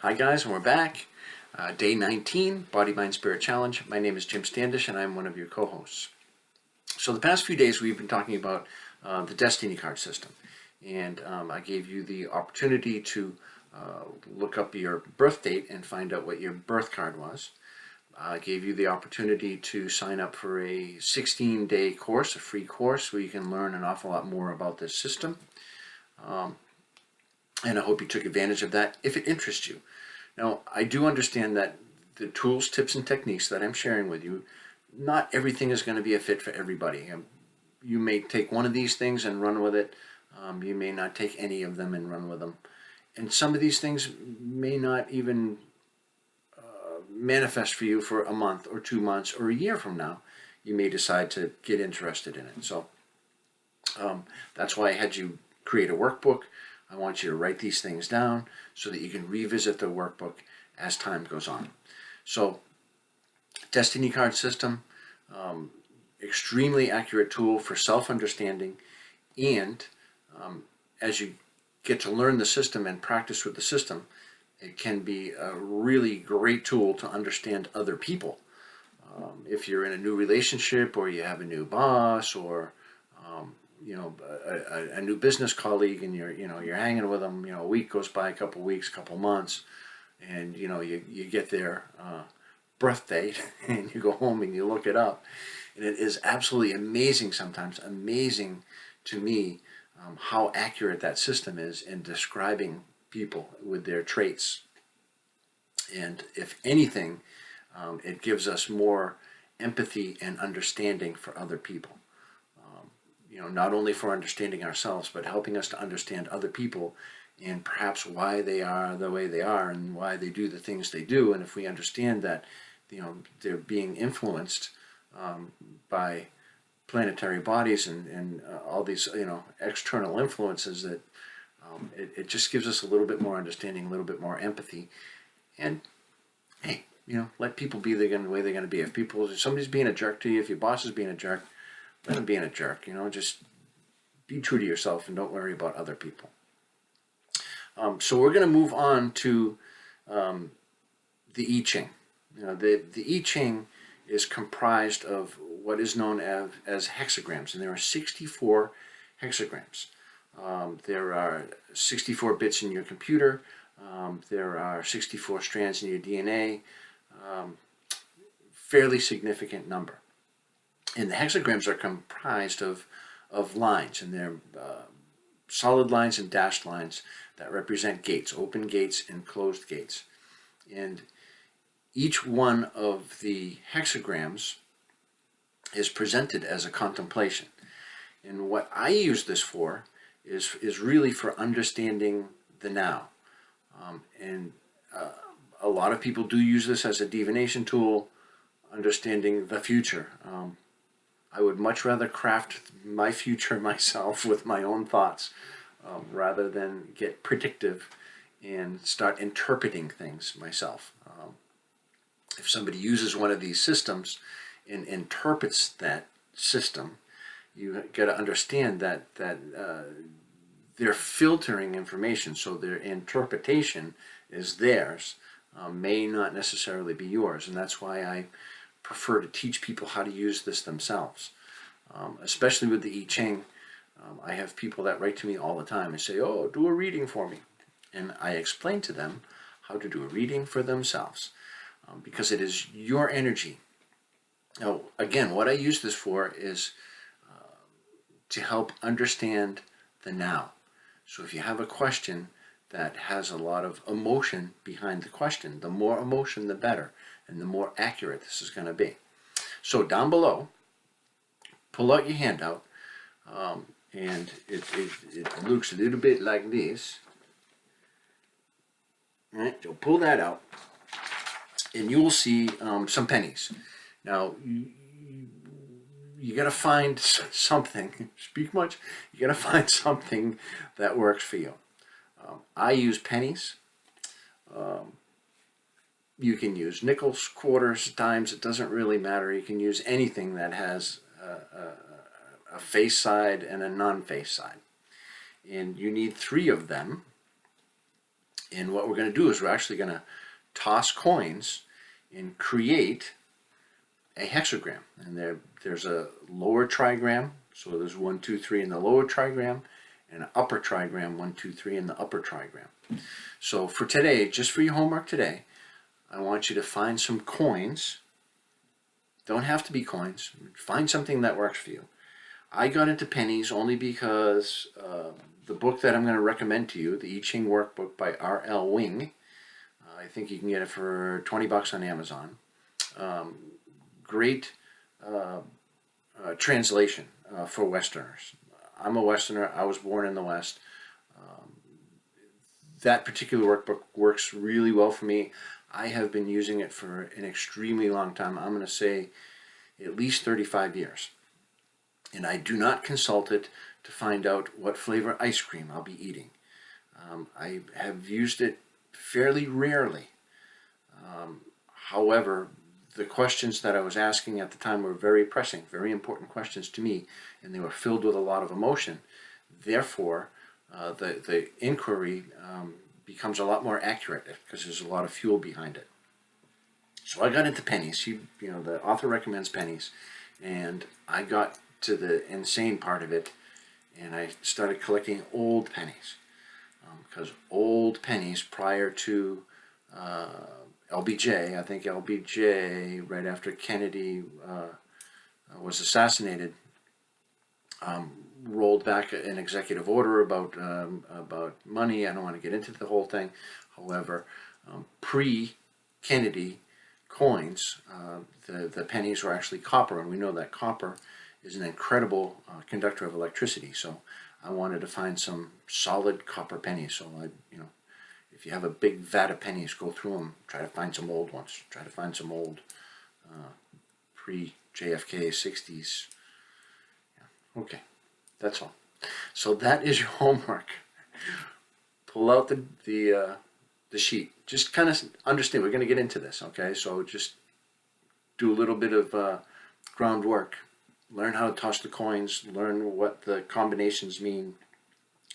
Hi guys, and we're back. Day 19, Body, Mind, Spirit Challenge. My name is Jim Standish and I'm one of your co-hosts. So the past few days we've been talking about the Destiny card system. And I gave you the opportunity to look up your birth date and find out what your birth card was. I gave you the opportunity to sign up for a 16-day course, a free course, where you can learn an awful lot more about this system. And I hope you took advantage of that if it interests you. Now, I do understand that the tools, tips, and techniques that I'm sharing with you, not everything is going to be a fit for everybody. You may take one of these things and run with it. You may not take any of them and run with them. And some of these things may not even manifest for you for a month or 2 months or a year from now. You may decide to get interested in it. So that's why I had you create a workbook. I want you to write these things down so that you can revisit the workbook as time goes on. So, Destiny card system, extremely accurate tool for self-understanding, and as you get to learn the system and practice with the system, it can be a really great tool to understand other people. If you're in a new relationship, or you have a new boss, or a new business colleague, and you're hanging with them. A week goes by, a couple weeks, couple months, and you get their birth date, and you go home and you look it up, and it is absolutely amazing. Sometimes amazing to me how accurate that system is in describing people with their traits. And if anything, it gives us more empathy and understanding for other people. Not only for understanding ourselves, but helping us to understand other people and perhaps why they are the way they are and why they do the things they do. And if we understand that, they're being influenced by planetary bodies and all these, external influences, that it just gives us a little bit more understanding, a little bit more empathy. And hey, let people be the way they're going to be. If somebody's being a jerk to you, if your boss is being a jerk, let him being a jerk. Just be true to yourself and don't worry about other people. So we're going to move on to the I Ching. The I Ching is comprised of what is known as hexagrams, and there are 64 hexagrams. There are 64 bits in your computer. There are 64 strands in your DNA. Fairly significant number. And the hexagrams are comprised of lines, and they're solid lines and dashed lines that represent gates, open gates and closed gates. And each one of the hexagrams is presented as a contemplation. And what I use this for is really for understanding the now. A lot of people do use this as a divination tool, understanding the future. I would much rather craft my future myself with my own thoughts rather than get predictive and start interpreting things myself. If somebody uses one of these systems and interprets that system, you got to understand that they're filtering information, so their interpretation is theirs, may not necessarily be yours, and that's why I prefer to teach people how to use this themselves, especially with the I Ching. I have people that write to me all the time and say, "Oh, do a reading for me," and I explain to them how to do a reading for themselves, because it is your energy. Now, again, what I use this for is to help understand the now. So if you have a question that has a lot of emotion behind the question, the more emotion, the better, and the more accurate this is going to be. So down below, pull out your handout, and it looks a little bit like this. All right, so pull that out, and you will see some pennies. Now, you got to find something, speak much, you got to find something that works for you. I use pennies. You can use nickels, quarters, dimes, it doesn't really matter. You can use anything that has a face side and a non-face side. And you need 3 of them. And what we're going to do is we're actually going to toss coins and create a hexagram. And there's a lower trigram, so there's 1, 2, 3 in the lower trigram, and an upper trigram, 1, 2, 3 in the upper trigram. So for today, just for your homework today, I want you to find some coins. Don't have to be coins. Find something that works for you. I got into pennies only because the book that I'm going to recommend to you, the I Ching Workbook by R.L. Wing, I think you can get it for $20 on Amazon. Great translation for Westerners. I'm a Westerner. I was born in the West. That particular workbook works really well for me. I have been using it for an extremely long time. I'm going to say at least 35 years. And I do not consult it to find out what flavor ice cream I'll be eating. I have used it fairly rarely. However, the questions that I was asking at the time were very pressing, very important questions to me, and they were filled with a lot of emotion. Therefore, the inquiry becomes a lot more accurate because there's a lot of fuel behind it. So I got into pennies. The author recommends pennies, and I got to the insane part of it, and I started collecting old pennies, because old pennies prior to LBJ, I think LBJ right after Kennedy was assassinated, rolled back an executive order about money. I don't want to get into the whole thing. However, pre-Kennedy coins, the pennies were actually copper, and we know that copper is an incredible conductor of electricity. So I wanted to find some solid copper pennies. So if you have a big vat of pennies, go through them. Try to find some old ones. Try to find some old pre-JFK 60s. Yeah. Okay. That's all. So that is your homework. Pull out the sheet. Just kind of understand. We're going to get into this, okay? So just do a little bit of groundwork. Learn how to toss the coins. Learn what the combinations mean.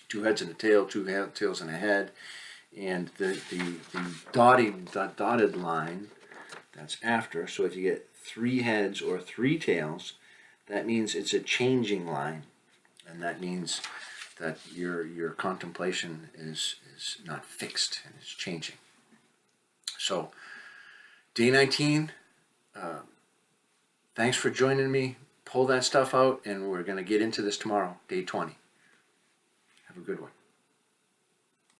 2 heads and a tail, 2 tails and a head, and the dotted line that's after. So if you get 3 heads or 3 tails, that means it's a changing line. And that means that your contemplation is not fixed and it's changing. So, day 19, thanks for joining me. Pull that stuff out, and we're going to get into this tomorrow, day 20. Have a good one.